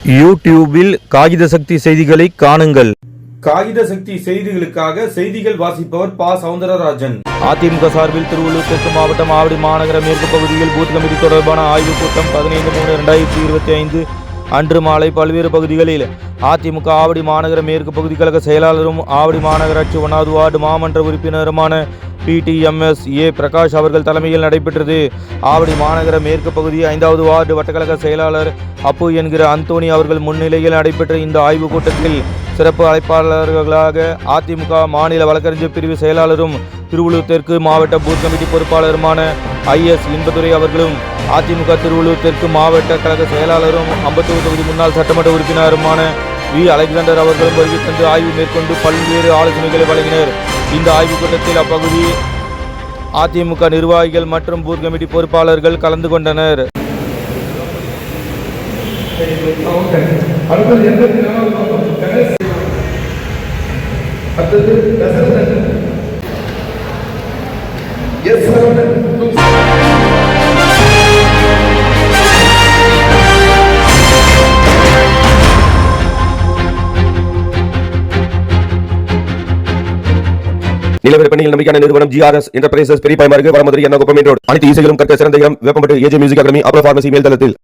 யூடியூபில் காகித சக்தி செய்திகளை காணுங்கள். காகித சக்தி செய்திகளுக்காக செய்திகள் வாசிப்பவர் பா. சவுந்தரராஜன். அதிமுக சார்பில் திருவள்ளூர் தெற்கு மாவட்டம் ஆவடி மாநகர மேற்கு பகுதியில் பூத் கமிட்டி தொடர்பான ஆய்வுக் கூட்டம் 15/3/2025 அன்று மாலை பல்வேறு பகுதிகளில் அதிமுக ஆவடி மாநகர மேற்கு பகுதி கழக செயலாளரும் ஆவடி மாநகராட்சி 1வது வார்டு மாமன்ற உறுப்பினருமான PTMS A. பிரகாஷ் அவர்கள் தலைமையில் நடைபெற்றது. ஆவடி மாநகர மேற்கு பகுதி 5வது வார்டு வட்டக்கழக செயலாளர் அப்பு என்கிற அந்தோணி அவர்கள் முன்னிலையில் நடைபெற்ற இந்த ஆய்வுக் கூட்டத்தில் சிறப்பு அழைப்பாளர்களாக அதிமுக மாநில வழக்கறிஞர் பிரிவு செயலாளரும் திருவள்ளூர் தெற்கு மாவட்ட பூத் கமிட்டி பொறுப்பாளருமான IS இன்பதுரை அவர்களும், அதிமுக திருவள்ளூர் தெற்கு மாவட்ட கழக செயலாளரும் அம்பத்தூர் தொகுதி முன்னாள் சட்டமன்ற உறுப்பினருமான V. அலெக்சாண்டர் அவர்களும் வருகை தந்து ஆய்வு மேற்கொண்டு பல்வேறு ஆலோசனைகளை வழங்கினர். இந்த ஆய்வுக் கூட்டத்தில் அப்பகுதி அதிமுக நிர்வாகிகள் மற்றும் பூத் கமிட்டி பொறுப்பாளர்கள் கலந்து கொண்டனர். நிலவர பணியில் நம்பிக்கையான நிறுவனம் GRS என்டர்பிரைசஸ் பெரிய பாய்மார்க்கு வரமதுரை எண்ணாகுப்பம் ரோடு. அனைத்து இசைகளும் கற்க சிறந்த இடம் வேப்பம்பட்டு AJ மியூசிக் அகாடமி அப்ரோ பார்மசி மேல் தளத்தில்.